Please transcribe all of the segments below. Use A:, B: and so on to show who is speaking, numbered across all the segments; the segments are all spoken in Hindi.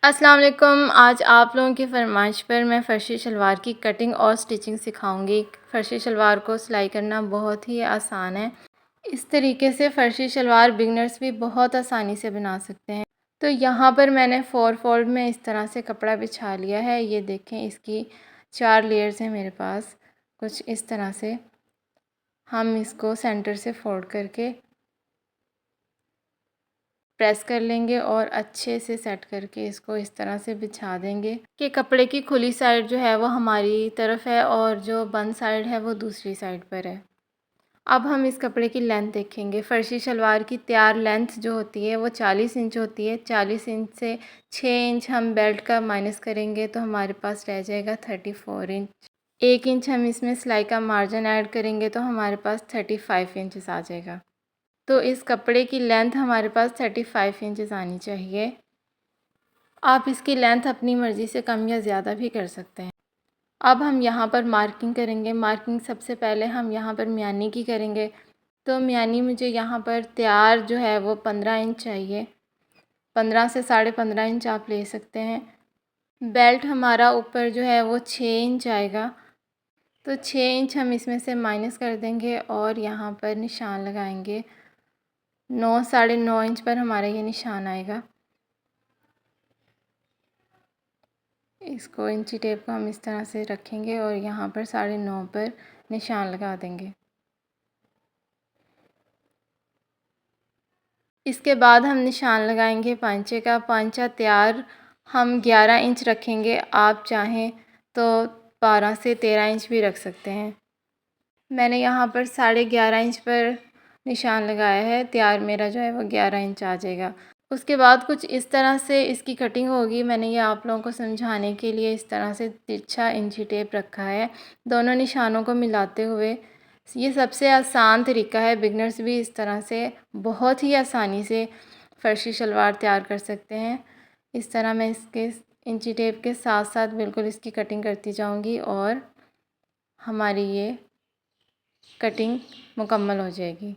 A: अस्सलाम वालेकुम। आज आप लोगों की फ़रमाइश पर मैं फ़र्शी शलवार की कटिंग और स्टिचिंग सिखाऊंगी। फ़र्शी शलवार को सिलाई करना बहुत ही आसान है। इस तरीके से फ़र्शी शलवार बिगनर्स भी बहुत आसानी से बना सकते हैं। तो यहाँ पर मैंने 4 फोल्ड में इस तरह से कपड़ा बिछा लिया है। ये देखें, इसकी 4 लेयर्स हैं मेरे पास। कुछ इस तरह से हम इसको सेंटर से फोल्ड करके प्रेस कर लेंगे और अच्छे से सेट करके इसको इस तरह से बिछा देंगे कि कपड़े की खुली साइड जो है वो हमारी तरफ है और जो बंद साइड है वो दूसरी साइड पर है। अब हम इस कपड़े की लेंथ देखेंगे। फ़र्शी शलवार की तैयार लेंथ जो होती है वो 40 इंच होती है। 40 इंच से 6 इंच हम बेल्ट का माइनस करेंगे तो हमारे पास रह जाएगा 34 इंच। 1 इंच हम इसमें सिलाई का मार्जिन ऐड करेंगे तो हमारे पास 35 इंचज़ आ जाएगा। तो इस कपड़े की लेंथ हमारे पास 35 इंचज़ आनी चाहिए। आप इसकी लेंथ अपनी मर्ज़ी से कम या ज़्यादा भी कर सकते हैं। अब हम यहाँ पर मार्किंग करेंगे। मार्किंग सबसे पहले हम यहाँ पर म्यानी की करेंगे। तो म्यानी मुझे यहाँ पर तैयार जो है वो 15 इंच चाहिए। 15 से 15.5 इंच आप ले सकते हैं। बेल्ट हमारा ऊपर जो है वो 6 इंच आएगा। तो 6 इंच हम इसमें से माइनस कर देंगे और यहाँ पर निशान लगाएंगे। 9 इंच पर हमारा ये निशान आएगा। इसको इंची टेप को हम इस तरह से रखेंगे और यहाँ पर 9.5 पर निशान लगा देंगे। इसके बाद हम निशान लगाएंगे पांचे का। पांचा तैयार हम 11 इंच रखेंगे। आप चाहें तो 12 से 13 इंच भी रख सकते हैं। मैंने यहाँ पर 11.5 इंच पर निशान लगाया है। तैयार मेरा जो है वो 11 इंच आ जाएगा। उसके बाद कुछ इस तरह से इसकी कटिंग होगी। मैंने ये आप लोगों को समझाने के लिए इस तरह से तिरछा इंची टेप रखा है दोनों निशानों को मिलाते हुए। ये सबसे आसान तरीका है। बिगनर्स भी इस तरह से बहुत ही आसानी से फ़र्शी शलवार तैयार कर सकते हैं। इस तरह मैं इसके इंची टेप के साथ साथ बिल्कुल इसकी कटिंग करती जाऊंगी और हमारी ये कटिंग मुकम्मल हो जाएगी।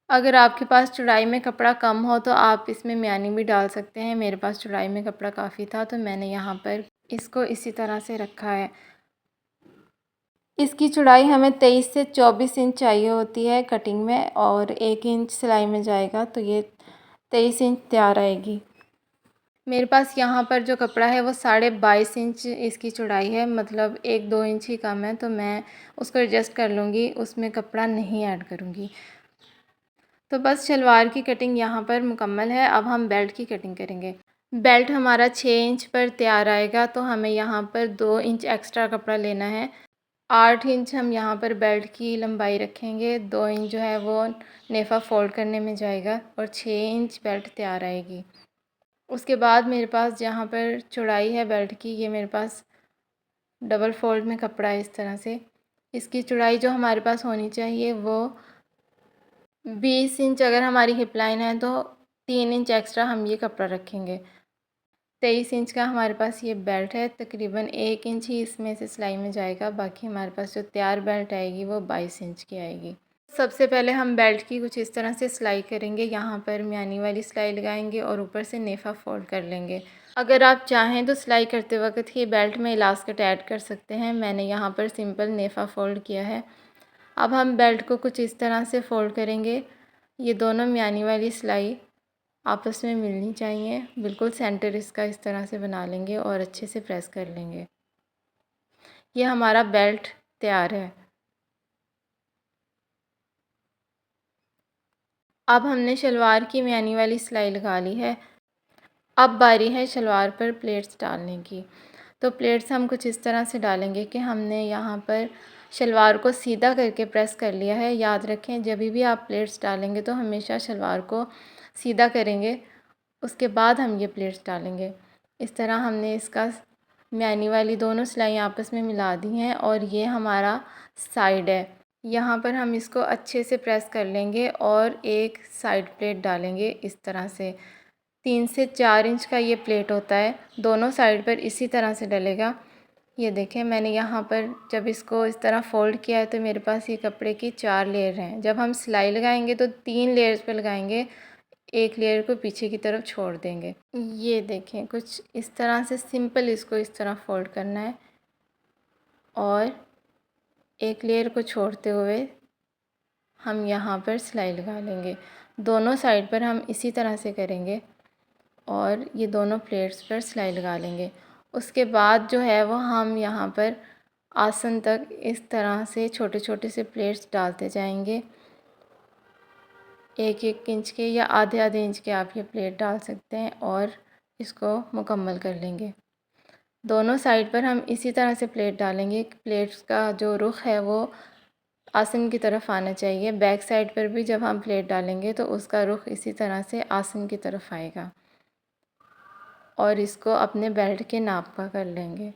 A: अगर आपके पास चौड़ाई में कपड़ा कम हो तो आप इसमें म्यानी भी डाल सकते हैं। मेरे पास चौड़ाई में कपड़ा काफ़ी था तो मैंने यहाँ पर इसको इसी तरह से रखा है। इसकी चौड़ाई हमें 23 से 24 इंच चाहिए होती है कटिंग में और 1 इंच सिलाई में जाएगा तो ये 23 इंच तैयार आएगी। मेरे पास यहाँ पर जो कपड़ा है वो 22.5 इंच इसकी चौड़ाई है, मतलब 1-2 इंच ही कम है, तो मैं उसको एडजस्ट कर लूँगी, उसमें कपड़ा नहीं ऐड करूँगी। तो बस शलवार की कटिंग यहाँ पर मुकम्मल है। अब हम बेल्ट की कटिंग करेंगे। बेल्ट हमारा 6 इंच पर तैयार आएगा तो हमें यहाँ पर 2 इंच एक्स्ट्रा कपड़ा लेना है। 8 इंच हम यहाँ पर बेल्ट की लंबाई रखेंगे। 2 इंच जो है वो नेफ़ा फोल्ड करने में जाएगा और 6 इंच बेल्ट तैयार आएगी। उसके बाद मेरे पास जहाँ पर चौड़ाई है बेल्ट की, ये मेरे पास डबल फोल्ड में कपड़ा है इस तरह से। इसकी चौड़ाई जो हमारे पास होनी चाहिए वो 20 इंच अगर हमारी हिप लाइन है तो 3 इंच एक्स्ट्रा हम ये कपड़ा रखेंगे। 23 इंच का हमारे पास ये बेल्ट है। तकरीबन 1 इंच ही इसमें से सिलाई में जाएगा, बाकी हमारे पास जो तैयार बेल्ट आएगी वो 22 इंच की आएगी। सबसे पहले हम बेल्ट की कुछ इस तरह से सिलाई करेंगे। यहाँ पर म्यानी वाली सिलाई लगाएंगे और ऊपर से नेफ़ा फोल्ड कर लेंगे। अगर आप चाहें तो सिलाई करते वक्त ही बेल्ट में इलास्टिक ऐड कर सकते हैं। मैंने यहाँ पर सिंपल नेफ़ा फोल्ड किया है। अब हम बेल्ट को कुछ इस तरह से फ़ोल्ड करेंगे। ये दोनों म्यानी वाली सिलाई आपस में मिलनी चाहिए। बिल्कुल सेंटर इसका इस तरह से बना लेंगे और अच्छे से प्रेस कर लेंगे। ये हमारा बेल्ट तैयार है। अब हमने शलवार की म्यानी वाली सिलाई लगा ली है। अब बारी है शलवार पर प्लेट्स डालने की। तो प्लेट्स हम कुछ इस तरह से डालेंगे कि हमने यहाँ पर शलवार को सीधा करके प्रेस कर लिया है। याद रखें, जब भी आप प्लेट्स डालेंगे तो हमेशा शलवार को सीधा करेंगे, उसके बाद हम ये प्लेट्स डालेंगे। इस तरह हमने इसका म्यानी वाली दोनों सिलाई आपस में मिला दी हैं और ये हमारा साइड है। यहाँ पर हम इसको अच्छे से प्रेस कर लेंगे और एक साइड प्लेट डालेंगे इस तरह से। 3 से 4 इंच का ये प्लेट होता है, दोनों साइड पर इसी तरह से डलेगा। ये देखें, मैंने यहाँ पर जब इसको इस तरह फ़ोल्ड किया है तो मेरे पास ये कपड़े की 4 लेयर हैं। जब हम सिलाई लगाएंगे तो 3 लेयर्स पे लगाएंगे। एक लेयर को पीछे की तरफ छोड़ देंगे। ये देखें, कुछ इस तरह से सिंपल इसको इस तरह फोल्ड करना है और एक लेयर को छोड़ते हुए हम यहाँ पर सिलाई लगा लेंगे। दोनों साइड पर हम इसी तरह से करेंगे और ये दोनों प्लेट्स पर सिलाई लगा लेंगे। उसके बाद जो है वो हम यहाँ पर आसन तक इस तरह से छोटे छोटे से प्लेट्स डालते जाएंगे। 1-1 इंच के या आधे-आधे इंच के आप ये प्लेट डाल सकते हैं और इसको मुकम्मल कर लेंगे। दोनों साइड पर हम इसी तरह से प्लेट डालेंगे। प्लेट्स का जो रुख है वो आसन की तरफ आना चाहिए। बैक साइड पर भी जब हम प्लेट डालेंगे तो उसका रुख इसी तरह से आसन की तरफ आएगा और इसको अपने बेल्ट के नाप का कर लेंगे।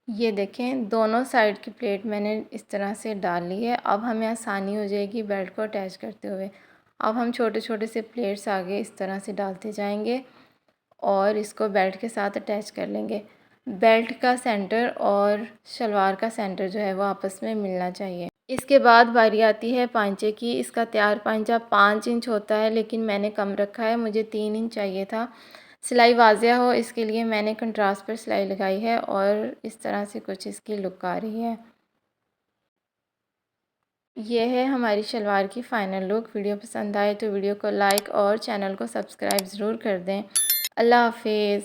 A: ये देखें, दोनों साइड की प्लेट मैंने इस तरह से डाल ली है। अब हमें आसानी हो जाएगी बेल्ट को अटैच करते हुए। अब हम छोटे छोटे से प्लेट्स आगे इस तरह से डालते जाएंगे और इसको बेल्ट के साथ अटैच कर लेंगे। बेल्ट का सेंटर और शलवार का सेंटर जो है वो आपस में मिलना चाहिए। इसके बाद बारी आती है पांचे की। इसका तैयार पांचा 5 इंच होता है, लेकिन मैंने कम रखा है, मुझे 3 इंच चाहिए था। सिलाई वाज़िया हो इसके लिए मैंने कंट्रास्ट पर सिलाई लगाई है और इस तरह से कुछ इसकी लुक आ रही है। ये है हमारी शलवार की फ़ाइनल लुक। वीडियो पसंद आए तो वीडियो को लाइक और चैनल को सब्सक्राइब ज़रूर कर दें। अल्लाह हाफिज़।